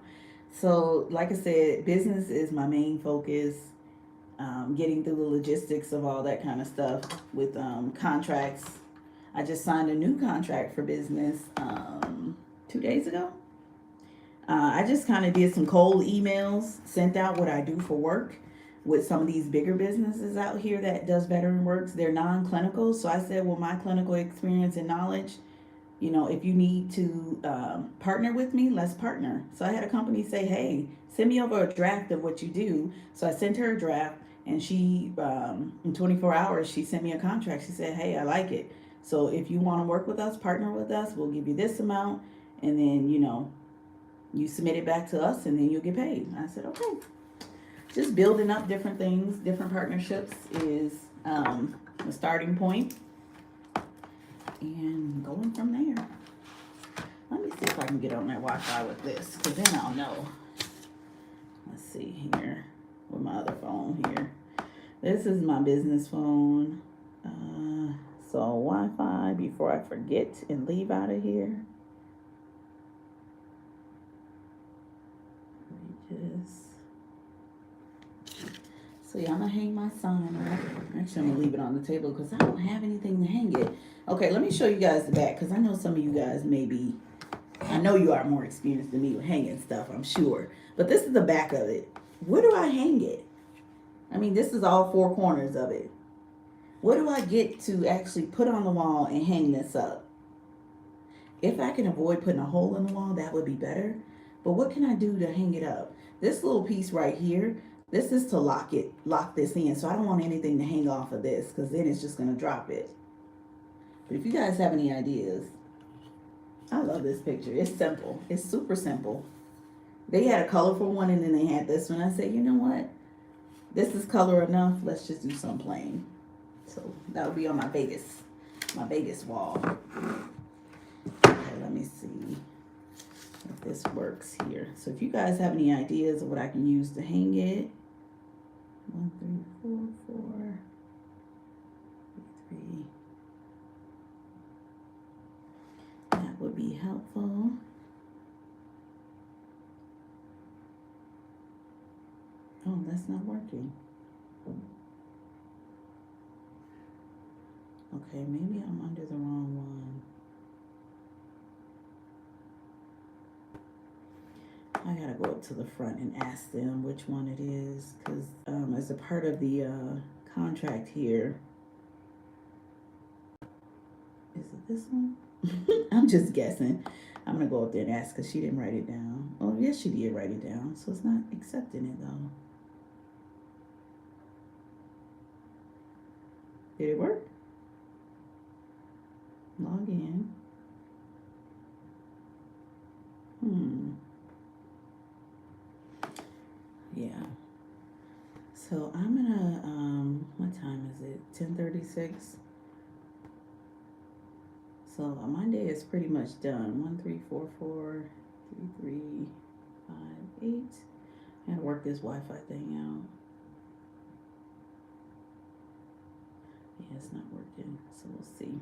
So like I said, business is my main focus. Getting through the logistics of all that kind of stuff with contracts. I just signed a new contract for business 2 days ago. I just kind of did some cold emails, sent out what I do for work with some of these bigger businesses out here that does veteran works. They're non-clinical, so I said, well, my clinical experience and knowledge, you know, if you need to partner with me, let's partner. So I had a company say, hey, send me over a draft of what you do. So I sent her a draft, and she, in 24 hours, she sent me a contract. She said, hey, I like it. So if you want to work with us, partner with us, we'll give you this amount, and then, you know, you submit it back to us and then you'll get paid. I said, okay. Just building up different things, different partnerships is the starting point, and going from there. Let me see if I can get on that Wi-Fi with this, because then I'll know. Let's see here with my other phone here. This is my business phone. So Wi-Fi before I forget and leave out of here. So yeah, I'm gonna hang my sign up. Actually, I'm gonna leave it on the table because I don't have anything to hang it. Okay, let me show you guys the back because I know some of you guys I know you are more experienced than me with hanging stuff, I'm sure. But this is the back of it. Where do I hang it? I mean, this is all four corners of it. What do I get to actually put on the wall and hang this up? If I can avoid putting a hole in the wall, that would be better. But what can I do to hang it up? This little piece right here, this is to lock this in. So I don't want anything to hang off of this because then it's just going to drop it. But if you guys have any ideas, I love this picture. It's simple. It's super simple. They had a colorful one and then they had this one. I said, you know what? This is color enough. Let's just do some plain. So that will be on my Vegas wall. Okay, let me see if this works here. So if you guys have any ideas of what I can use to hang it, 1, 3, 4, 4, 3. That would be helpful. Oh, that's not working. Okay, maybe I'm under the wrong one. I gotta go up to the front and ask them which one it is, because as a part of the contract here, is it this one? I'm just guessing. I'm gonna go up there and ask because she didn't write it down. Oh, yes, she did write it down, so it's not accepting it though. Did it work? Log in. Yeah. So I'm gonna, what time is it? 10:36. So my day is pretty much done. 1, 3, 4, 4, 3, 3, 5, 8. I gotta work this Wi-Fi thing out. Yeah, it's not working, so we'll see.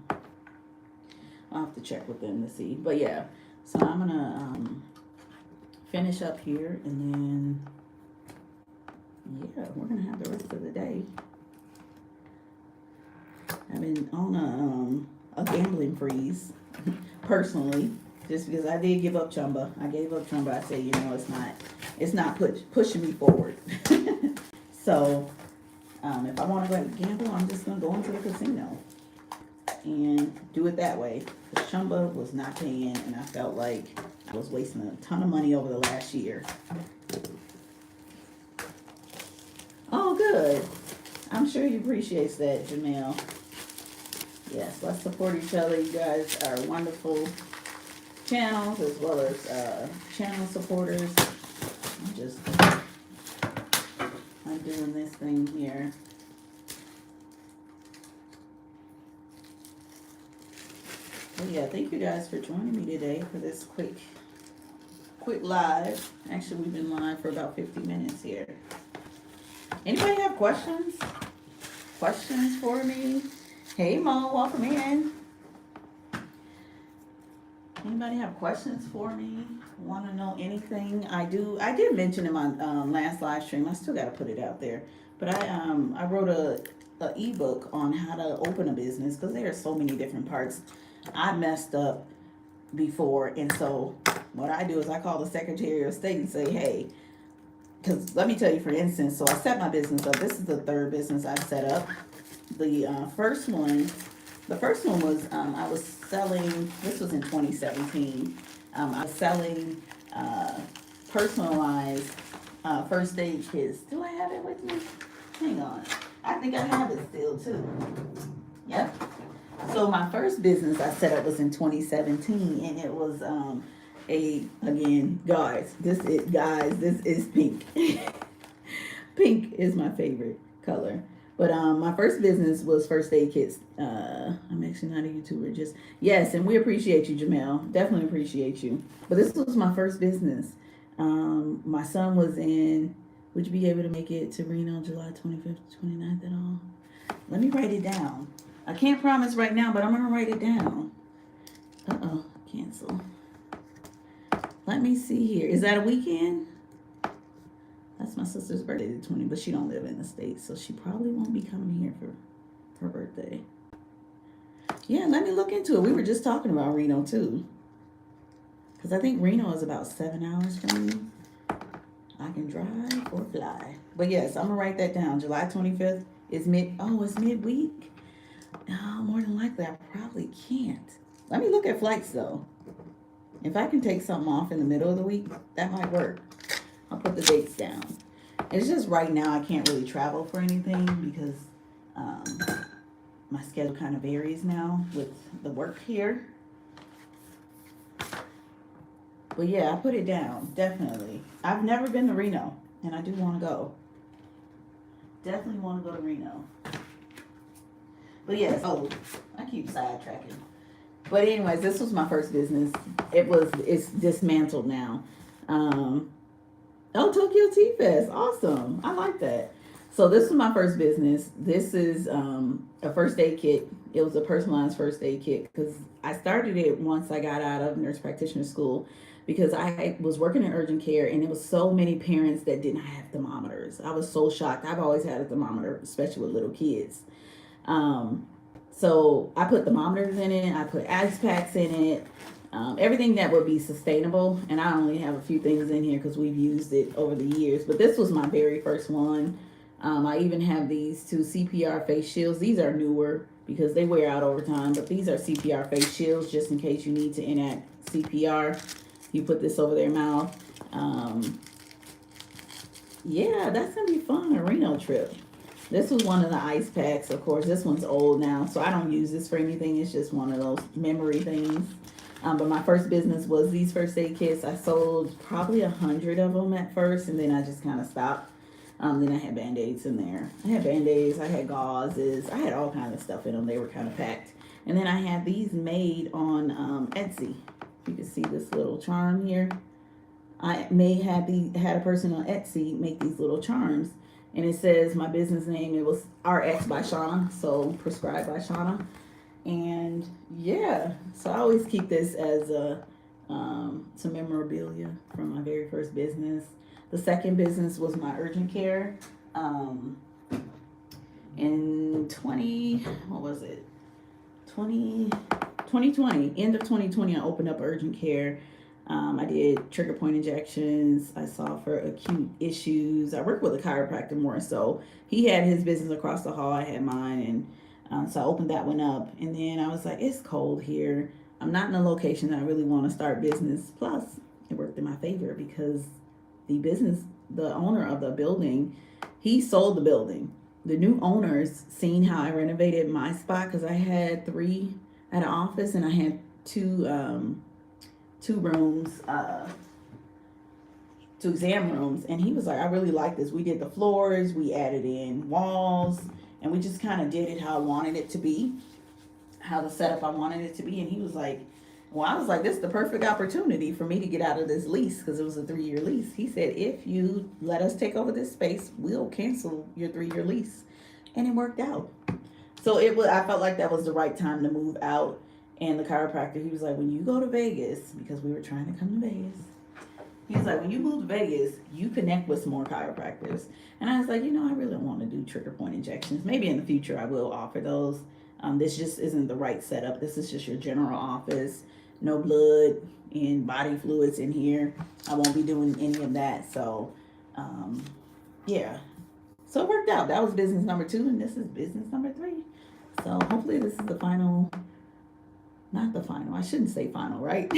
I'll have to check with them to see. But yeah, so I'm gonna finish up here and then yeah, we're gonna have the rest of the day. I've been on a gambling freeze personally, just because I did give up Chumba. I gave up Chumba. I said, it's not pushing me forward. So if I want to go ahead and gamble, I'm just gonna go into the casino and do it that way. The Chumba was not paying, and I felt like I was wasting a ton of money over the last year. Oh, good. I'm sure he appreciates that, Jamel. Yes, let's support each other. You guys are wonderful channels as well as channel supporters. I'm doing this thing here. But yeah, thank you guys for joining me today for this quick live. Actually, we've been live for about 50 minutes here. Anybody have questions? Questions for me? Hey Mo, welcome in. Anybody have questions for me? Want to know anything? I did mention in my last live stream. I still got to put it out there. But I wrote a ebook on how to open a business, because there are so many different parts. I messed up before, and so what I do is I call the Secretary of State and say, hey, because let me tell you, for instance, so I set my business up. This is the third business I set up. The first one was I was selling. This was in 2017. I was selling personalized first aid kits. Do I have it with me? Hang on. I think I have it still too. Yep. So my first business I set up was in 2017, and it was this is pink. Pink is my favorite color. But my first business was first aid kits. I'm actually not a YouTuber, yes, and we appreciate you, Jamel. Definitely appreciate you. But this was my first business. My son was in. Would you be able to make it to Reno July 25th, 29th at all? Let me write it down. I can't promise right now, but I'm gonna write it down. Cancel. Let me see here. Is that a weekend? That's my sister's birthday, the 20th, but she don't live in the States, so she probably won't be coming here for her birthday. Yeah, let me look into it. We were just talking about Reno, too. Because I think Reno is about 7 hours from me. I can drive or fly. But yes, I'm going to write that down. July 25th is it's midweek? No, more than likely, I probably can't. Let me look at flights, though. If I can take something off in the middle of the week, that might work. I'll put the dates down. It's just right now I can't really travel for anything because my schedule kind of varies now with the work here. But yeah, I put it down, definitely. I've never been to Reno, and I do want to go. Definitely want to go to Reno. But yes, I keep sidetracking. But anyways, this was my first business. It's dismantled now. Tokyo Tea Fest. Awesome. I like that. So this was my first business. This is a first aid kit. It was a personalized first aid kit because I started it once I got out of nurse practitioner school, because I was working in urgent care and there was so many parents that didn't have thermometers. I was so shocked. I've always had a thermometer, especially with little kids. So I put thermometers in it. I put ice packs in it. Everything that would be sustainable. And I only have a few things in here because we've used it over the years. But this was my very first one. I even have these two CPR face shields. These are newer because they wear out over time. But these are CPR face shields just in case you need to enact CPR. You put this over their mouth. Yeah, that's going to be fun, a Reno trip. This was one of the ice packs. Of course, this one's old now, so I don't use this for anything. It's just one of those memory things. But my first business was these first aid kits. I sold probably 100 of them at first, and then I just kind of stopped. Then I had Band-Aids in there. I had Band-Aids, I had gauzes, I had all kinds of stuff in them. They were kind of packed. And then I had these made on Etsy. You can see this little charm here. I had a person on Etsy make these little charms. And it says my business name, it was RX by Shauna, so prescribed by Shauna. And yeah, so I always keep this as some memorabilia from my very first business. The second business was my urgent care. In 2020, end of 2020, I opened up urgent care. I did trigger point injections. I saw for acute issues. I worked with a chiropractor more so. He had his business across the hall. I had mine, and so I opened that one up. And then I was like, it's cold here. I'm not in a location that I really want to start business. Plus, it worked in my favor because the owner of the building, he sold the building. The new owners seen how I renovated my spot because I had an office and I had two rooms, two exam rooms, and he was like, I really like this. We did the floors, we added in walls, and we just kind of did it how I wanted it to be, how the setup I wanted it to be. And he was like, well, I was like, this is the perfect opportunity for me to get out of this lease because it was a 3-year lease. He said, if you let us take over this space, we'll cancel your 3-year lease. And it worked out. So I felt like that was the right time to move out. And the chiropractor, he was like, when you go to Vegas, because we were trying to come to Vegas, he was like, when you move to Vegas, you connect with some more chiropractors. And I was like, I really don't want to do trigger point injections. Maybe in the future I will offer those. This just isn't the right setup. This is just your general office. No blood and body fluids in here. I won't be doing any of that. So, yeah. So it worked out. That was business number 2, and this is business number 3. So hopefully this is the final. Not the final. I shouldn't say final, right?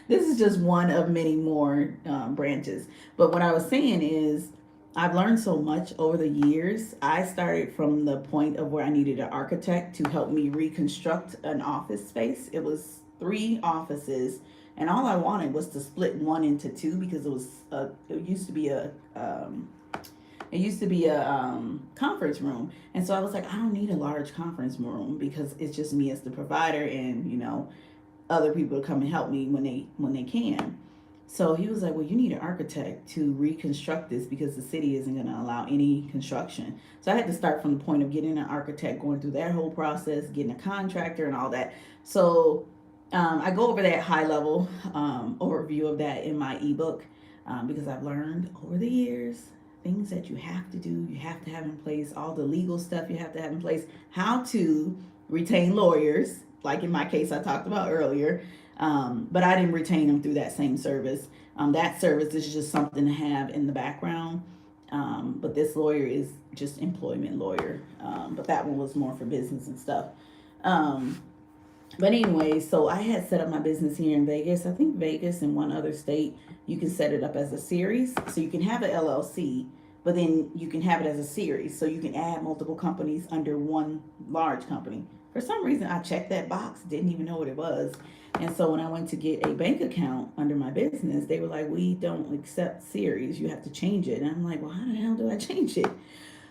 This is just one of many more branches. But what I was saying is, I've learned so much over the years. I started from the point of where I needed an architect to help me reconstruct an office space. It was 3 offices, and all I wanted was to split one into 2 because it used to be a conference room. And so I was like, I don't need a large conference room because it's just me as the provider, and other people come and help me when they can. So he was like, well, you need an architect to reconstruct this because the city isn't going to allow any construction. So I had to start from the point of getting an architect, going through that whole process, getting a contractor and all that. So I go over that high level overview of that in my ebook because I've learned over the years things that you have to do, you have to have in place, all the legal stuff you have to have in place, how to retain lawyers, like in my case I talked about earlier. But I didn't retain them through that same service. That service is just something to have in the background. But this lawyer is just employment lawyer. But that one was more for business and stuff. But anyway, so I had set up my business here in Vegas. I think Vegas and one other state, you can set it up as a series. So you can have an LLC, but then you can have it as a series. So you can add multiple companies under one large company. For some reason, I checked that box, didn't even know what it was. And so when I went to get a bank account under my business, they were like, we don't accept series. You have to change it. And I'm like, well, how the hell do I change it?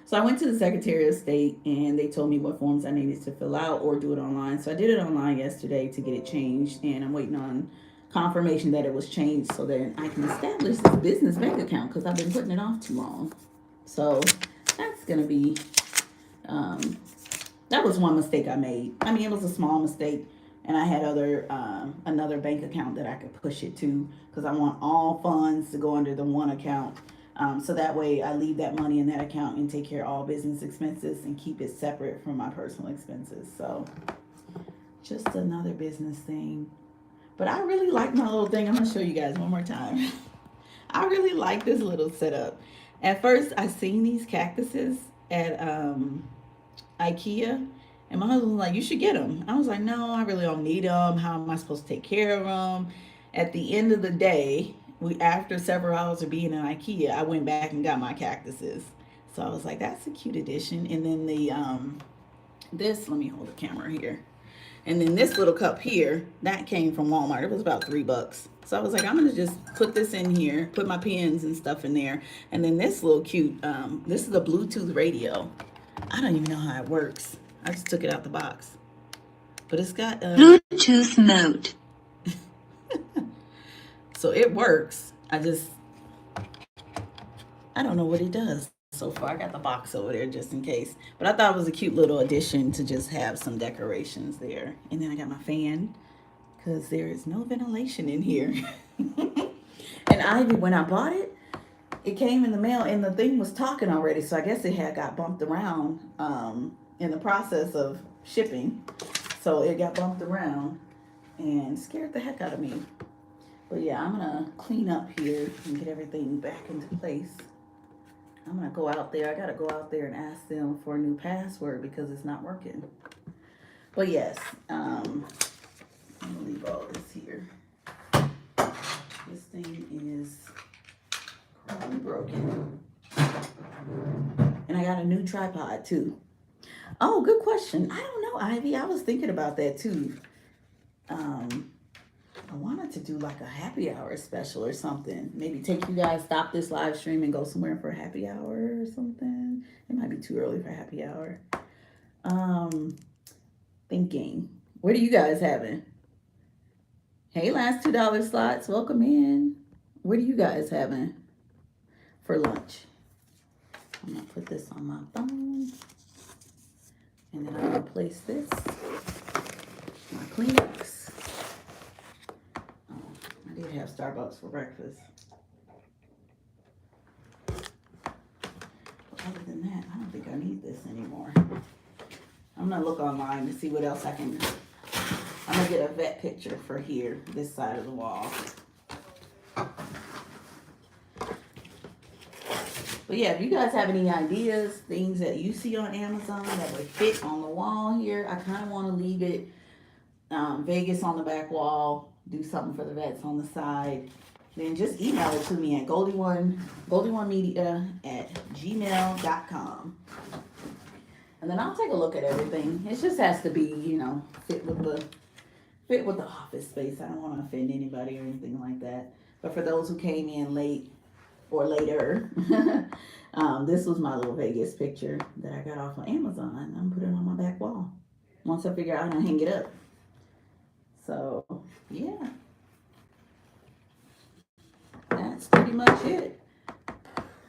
So I went to the Secretary of State and they told me what forms I needed to fill out or do it online. So I did it online yesterday to get it changed, and I'm waiting on confirmation that it was changed so that I can establish this business bank account because I've been putting it off too long. So that's going to be, that was one mistake I made. I mean, it was a small mistake, and I had another bank account that I could push it to because I want all funds to go under the one account. So that way I leave that money in that account and take care of all business expenses and keep it separate from my personal expenses. So just another business thing. But I really like my little thing. I'm going to show you guys one more time. I really like this little setup. At first, I seen these cactuses at IKEA. And my husband was like, you should get them. I was like, no, I really don't need them. How am I supposed to take care of them? At the end of the day, after several hours of being in IKEA, I went back and got my cactuses. So I was like, that's a cute addition. And then let me hold the camera here. And then this little cup here, that came from Walmart. It was about $3. So I was like, I'm going to just put this in here, put my pens and stuff in there. And then this little cute, this is a Bluetooth radio. I don't even know how it works. I just took it out the box. But it's got Bluetooth mode. So it works. I don't know what it does so far. I got the box over there just in case. But I thought it was a cute little addition to just have some decorations there. And then I got my fan because there is no ventilation in here. And Ivy, when I bought it, it came in the mail and the thing was talking already. So I guess it had got bumped around in the process of shipping. So it got bumped around and scared the heck out of me. But yeah, I'm gonna clean up here and get everything back into place. I'm gonna go out there. I gotta go out there and ask them for a new password because it's not working. But yes, I'm gonna leave all this here. This thing is probably broken. And I got a new tripod too. Oh, good question. I don't know, Ivy. I was thinking about that too. I wanted to do like a happy hour special or something. Maybe take you guys, stop this live stream and go somewhere for a happy hour or something. It might be too early for happy hour. Thinking. What are you guys having? Hey, last $2 slots, welcome in. What are you guys having for lunch? I'm gonna put this on my phone. And then I'm gonna place this, my Kleenex. I did have Starbucks for breakfast. But other than that, I don't think I need this anymore. I'm gonna look online to see what else I can. I'm gonna get a vet picture for here, this side of the wall. But yeah, if you guys have any ideas, things that you see on Amazon that would fit on the wall here, I kind of want to leave it Vegas on the back wall, do something for the vets on the side, then just email it to me at goldie1media@gmail.com. And then I'll take a look at everything. It just has to be, you know, fit with the office space. I don't want to offend anybody or anything like that. But for those who came in late or later, this was my little Vegas picture that I got off of Amazon. I'm gonna put it on my back wall. Once I figure out how to hang it up. So, yeah. That's pretty much it.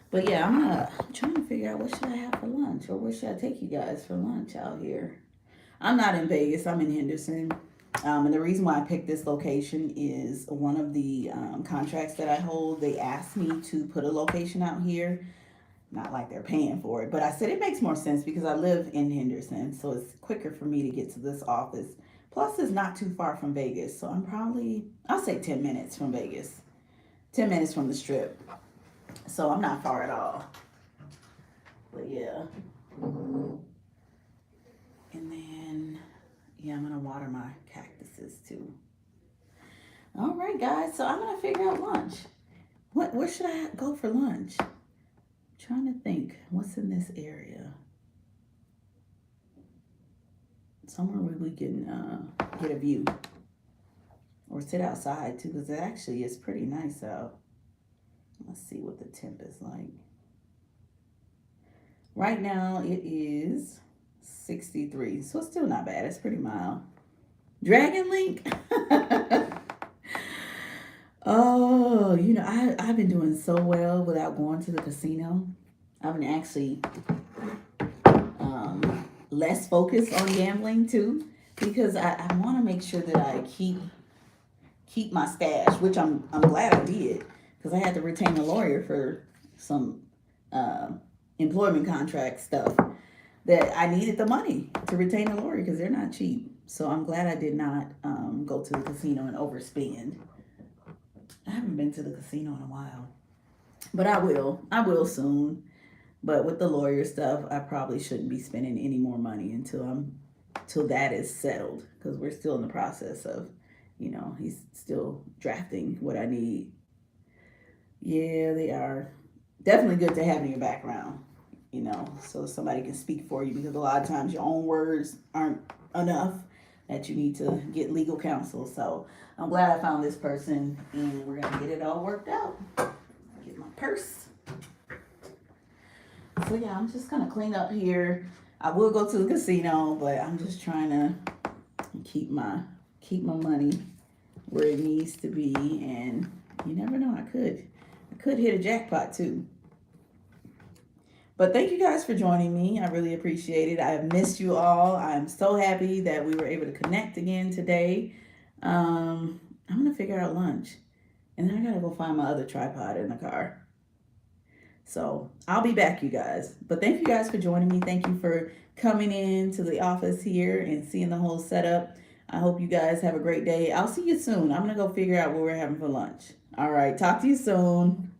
But yeah, I'm trying to figure out what should I have for lunch, or where should I take you guys for lunch out here. I'm not in Vegas, I'm in Henderson. And the reason why I picked this location is one of the contracts that I hold, they asked me to put a location out here. Not like they're paying for it, but I said it makes more sense because I live in Henderson, so it's quicker for me to get to this office. Plus, it's not too far from Vegas, so I'll say 10 minutes from Vegas. 10 minutes from the Strip. So I'm not far at all. But yeah. And then, yeah, I'm going to water my cactuses too. All right, guys, so I'm going to figure out lunch. Where should I go for lunch? I'm trying to think. What's in this area? Somewhere where we can get a view. Or sit outside too, because it actually is pretty nice out. Let's see what the temp is like. Right now it is 63, so it's still not bad. It's pretty mild. Dragon Link. Oh, you know, I've been doing so well without going to the casino. I've been actually less focused on gambling too, because I want to make sure that I keep my stash, which I'm glad I did, because I had to retain a lawyer for some employment contract stuff that I needed the money to retain a lawyer because they're not cheap. So I'm glad I did not go to the casino and overspend. I haven't been to the casino in a while, but I will soon. But with the lawyer stuff, I probably shouldn't be spending any more money until that is settled, because we're still in the process of, you know, he's still drafting what I need. Yeah, they are definitely good to have in your background, you know, so somebody can speak for you, because a lot of times your own words aren't enough, that you need to get legal counsel. So I'm glad I found this person, and we're going to get it all worked out. Get my purse. So yeah, I'm just going to clean up here. I will go to the casino, but I'm just trying to keep my money where it needs to be, and you never know, I could hit a jackpot too. But thank you guys for joining me. I really appreciate it. I have missed you all. I'm so happy that we were able to connect again today. I'm gonna figure out lunch, and then I gotta go find my other tripod in the car. So I'll be back, you guys. But thank you guys for joining me. Thank you for coming in to the office here and seeing the whole setup. I hope you guys have a great day. I'll see you soon. I'm going to go figure out what we're having for lunch. All right. Talk to you soon.